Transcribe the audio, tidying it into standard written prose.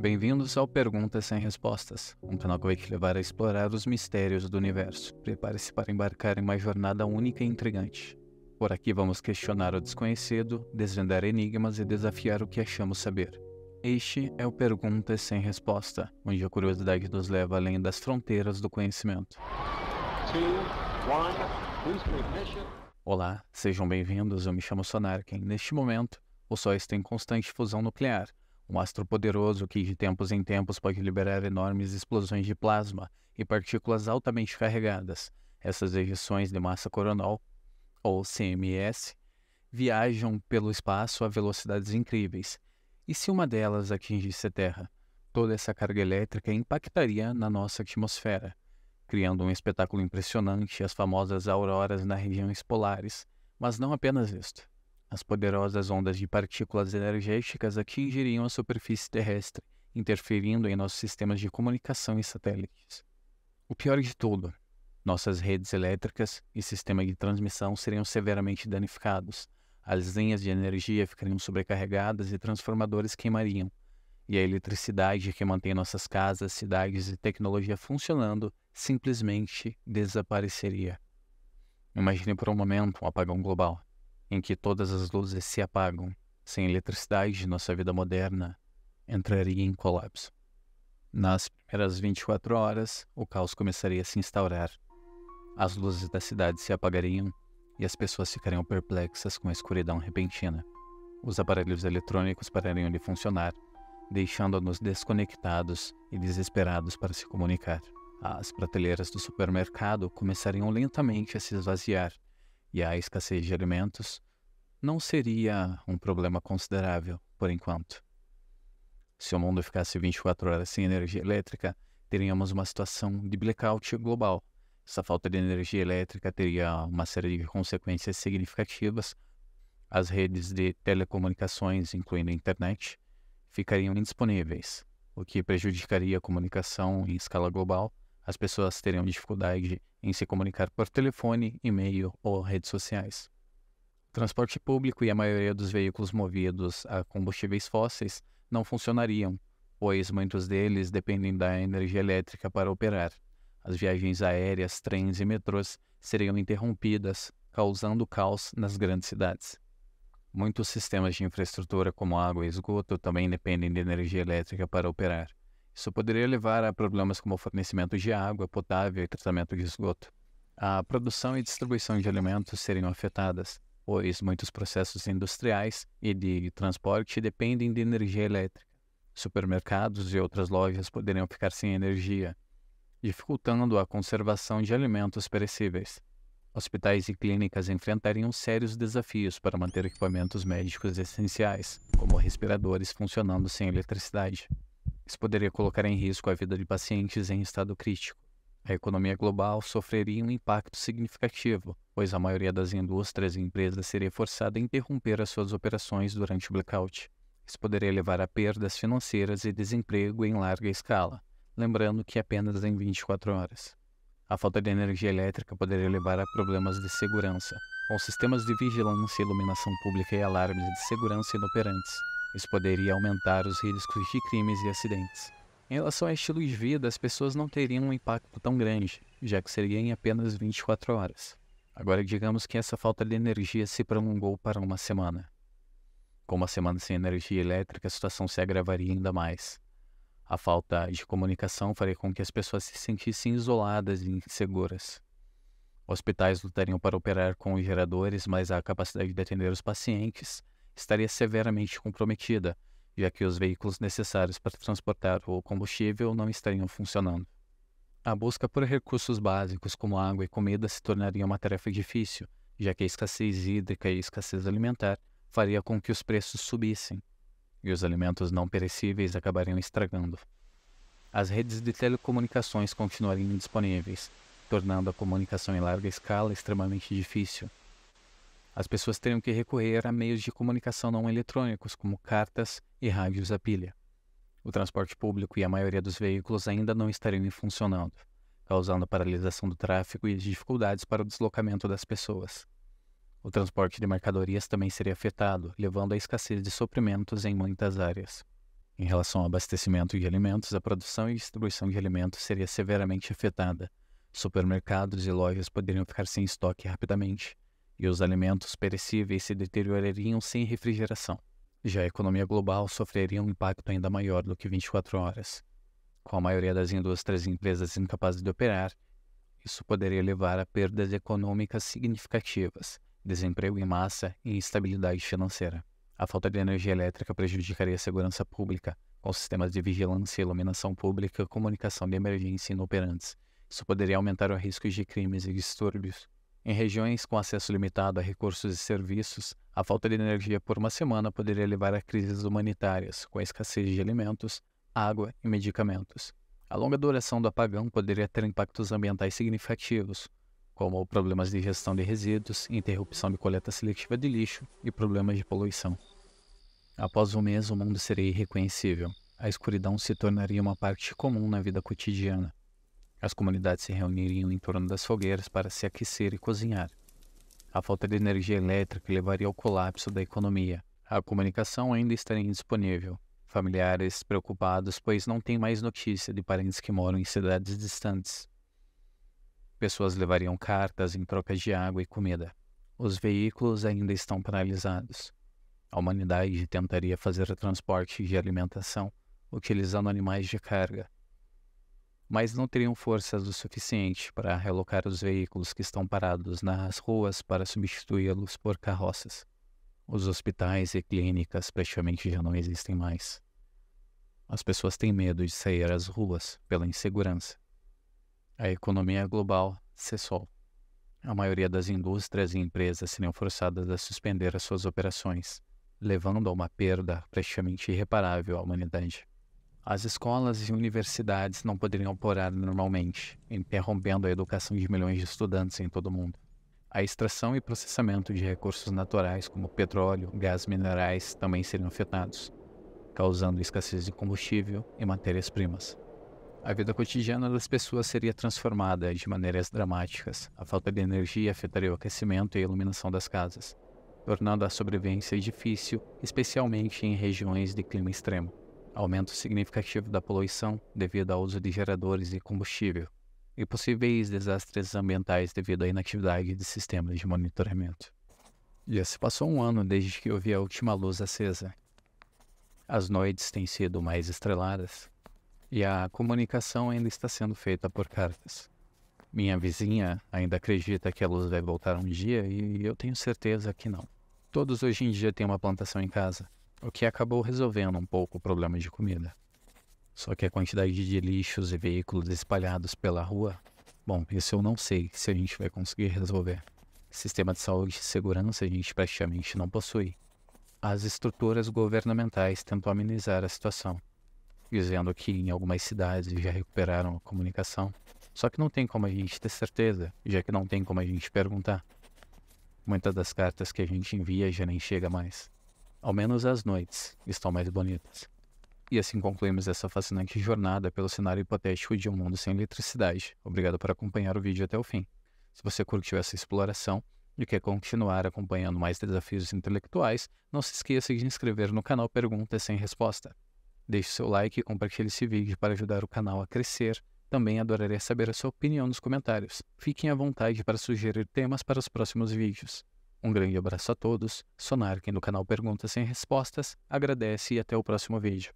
Bem-vindos ao Perguntas Sem Respostas, um canal que vai te levar a explorar os mistérios do universo. Prepare-se para embarcar em uma jornada única e intrigante. Por aqui vamos questionar o desconhecido, desvendar enigmas e desafiar o que achamos saber. Este é o Perguntas Sem Resposta, onde a curiosidade nos leva além das fronteiras do conhecimento. Olá, sejam bem-vindos, eu me chamo Sonarken. Neste momento, o Sol está em constante fusão nuclear, um astro poderoso que de tempos em tempos pode liberar enormes explosões de plasma e partículas altamente carregadas. Essas ejeções de massa coronal, ou CMS, viajam pelo espaço a velocidades incríveis. E se uma delas atingisse a Terra? Toda essa carga elétrica impactaria na nossa atmosfera, criando um espetáculo impressionante, as famosas auroras nas regiões polares. Mas não apenas isto. As poderosas ondas de partículas energéticas atingiriam a superfície terrestre, interferindo em nossos sistemas de comunicação e satélites. O pior de tudo, nossas redes elétricas e sistema de transmissão seriam severamente danificados. As linhas de energia ficariam sobrecarregadas e transformadores queimariam. E a eletricidade que mantém nossas casas, cidades e tecnologia funcionando simplesmente desapareceria. Imagine por um momento um apagão global, em que todas as luzes se apagam. Sem eletricidade, nossa vida moderna entraria em colapso. Nas primeiras 24 horas, o caos começaria a se instaurar. As luzes da cidade se apagariam e as pessoas ficariam perplexas com a escuridão repentina. Os aparelhos eletrônicos parariam de funcionar, deixando-nos desconectados e desesperados para se comunicar. As prateleiras do supermercado começariam lentamente a se esvaziar, e a escassez de alimentos não seria um problema considerável, por enquanto. Se o mundo ficasse 24 horas sem energia elétrica, teríamos uma situação de blackout global. Essa falta de energia elétrica teria uma série de consequências significativas. As redes de telecomunicações, incluindo a internet, ficariam indisponíveis, o que prejudicaria a comunicação em escala global. As pessoas teriam dificuldade em se comunicar por telefone, e-mail ou redes sociais. O transporte público e a maioria dos veículos movidos a combustíveis fósseis não funcionariam, pois muitos deles dependem da energia elétrica para operar. As viagens aéreas, trens e metrôs seriam interrompidas, causando caos nas grandes cidades. Muitos sistemas de infraestrutura como água e esgoto também dependem de energia elétrica para operar. Isso poderia levar a problemas como o fornecimento de água potável e tratamento de esgoto. A produção e distribuição de alimentos seriam afetadas, pois muitos processos industriais e de transporte dependem de energia elétrica. Supermercados e outras lojas poderiam ficar sem energia, dificultando a conservação de alimentos perecíveis. Hospitais e clínicas enfrentariam sérios desafios para manter equipamentos médicos essenciais, como respiradores, funcionando sem eletricidade. Isso poderia colocar em risco a vida de pacientes em estado crítico. A economia global sofreria um impacto significativo, pois a maioria das indústrias e empresas seria forçada a interromper as suas operações durante o blackout. Isso poderia levar a perdas financeiras e desemprego em larga escala, lembrando que apenas em 24 horas. A falta de energia elétrica poderia levar a problemas de segurança, com sistemas de vigilância, iluminação pública e alarmes de segurança inoperantes. Isso poderia aumentar os riscos de crimes e acidentes. Em relação ao estilo de vida, as pessoas não teriam um impacto tão grande, já que seria em apenas 24 horas. Agora, digamos que essa falta de energia se prolongou para uma semana. Com uma semana sem energia elétrica, a situação se agravaria ainda mais. A falta de comunicação faria com que as pessoas se sentissem isoladas e inseguras. Hospitais lutariam para operar com geradores, mas a capacidade de atender os pacientes estaria severamente comprometida, já que os veículos necessários para transportar o combustível não estariam funcionando. A busca por recursos básicos como água e comida se tornaria uma tarefa difícil, já que a escassez hídrica e a escassez alimentar faria com que os preços subissem, e os alimentos não perecíveis acabariam estragando. As redes de telecomunicações continuariam indisponíveis, tornando a comunicação em larga escala extremamente difícil. As pessoas teriam que recorrer a meios de comunicação não eletrônicos, como cartas e rádios a pilha. O transporte público e a maioria dos veículos ainda não estariam funcionando, causando paralisação do tráfego e dificuldades para o deslocamento das pessoas. O transporte de mercadorias também seria afetado, levando à escassez de suprimentos em muitas áreas. Em relação ao abastecimento de alimentos, a produção e distribuição de alimentos seria severamente afetada. Supermercados e lojas poderiam ficar sem estoque rapidamente, e os alimentos perecíveis se deteriorariam sem refrigeração. Já a economia global sofreria um impacto ainda maior do que 24 horas. Com a maioria das indústrias e empresas incapazes de operar, isso poderia levar a perdas econômicas significativas, desemprego em massa e instabilidade financeira. A falta de energia elétrica prejudicaria a segurança pública, com sistemas de vigilância, iluminação pública e comunicação de emergência inoperantes. Isso poderia aumentar o risco de crimes e distúrbios. Em regiões com acesso limitado a recursos e serviços, a falta de energia por uma semana poderia levar a crises humanitárias, com a escassez de alimentos, água e medicamentos. A longa duração do apagão poderia ter impactos ambientais significativos, como problemas de gestão de resíduos, interrupção de coleta seletiva de lixo e problemas de poluição. Após um mês, o mundo seria irreconhecível. A escuridão se tornaria uma parte comum na vida cotidiana. As comunidades se reuniriam em torno das fogueiras para se aquecer e cozinhar. A falta de energia elétrica levaria ao colapso da economia. A comunicação ainda estaria indisponível. Familiares preocupados, pois não têm mais notícia de parentes que moram em cidades distantes. Pessoas levariam cartas em troca de água e comida. Os veículos ainda estão paralisados. A humanidade tentaria fazer transporte de alimentação utilizando animais de carga, mas não teriam forças o suficiente para realocar os veículos que estão parados nas ruas para substituí-los por carroças. Os hospitais e clínicas praticamente já não existem mais. As pessoas têm medo de sair às ruas pela insegurança. A economia global cessou. A maioria das indústrias e empresas seriam forçadas a suspender as suas operações, levando a uma perda praticamente irreparável à humanidade. As escolas e universidades não poderiam operar normalmente, interrompendo a educação de milhões de estudantes em todo o mundo. A extração e processamento de recursos naturais como petróleo, gás minerais também seriam afetados, causando escassez de combustível e matérias-primas. A vida cotidiana das pessoas seria transformada de maneiras dramáticas. A falta de energia afetaria o aquecimento e a iluminação das casas, tornando a sobrevivência difícil, especialmente em regiões de clima extremo. Aumento significativo da poluição devido ao uso de geradores de combustível e possíveis desastres ambientais devido à inatividade de sistemas de monitoramento. Já se passou um ano desde que eu vi a última luz acesa. As noites têm sido mais estreladas e a comunicação ainda está sendo feita por cartas. Minha vizinha ainda acredita que a luz vai voltar um dia e eu tenho certeza que não. Todos hoje em dia têm uma plantação em casa, o que acabou resolvendo um pouco o problema de comida. Só que a quantidade de lixos e veículos espalhados pela rua, bom, isso eu não sei se a gente vai conseguir resolver. Sistema de saúde e segurança a gente praticamente não possui. As estruturas governamentais tentam amenizar a situação, dizendo que em algumas cidades já recuperaram a comunicação. Só que não tem como a gente ter certeza, já que não tem como a gente perguntar. Muitas das cartas que a gente envia já nem chega mais. Ao menos as noites estão mais bonitas. E assim concluímos essa fascinante jornada pelo cenário hipotético de um mundo sem eletricidade. Obrigado por acompanhar o vídeo até o fim. Se você curtiu essa exploração e quer continuar acompanhando mais desafios intelectuais, não se esqueça de se inscrever no canal Perguntas Sem Resposta. Deixe seu like e compartilhe esse vídeo para ajudar o canal a crescer. Também adoraria saber a sua opinião nos comentários. Fiquem à vontade para sugerir temas para os próximos vídeos. Um grande abraço a todos. Sonarken do canal Perguntas Sem Respostas agradece e até o próximo vídeo.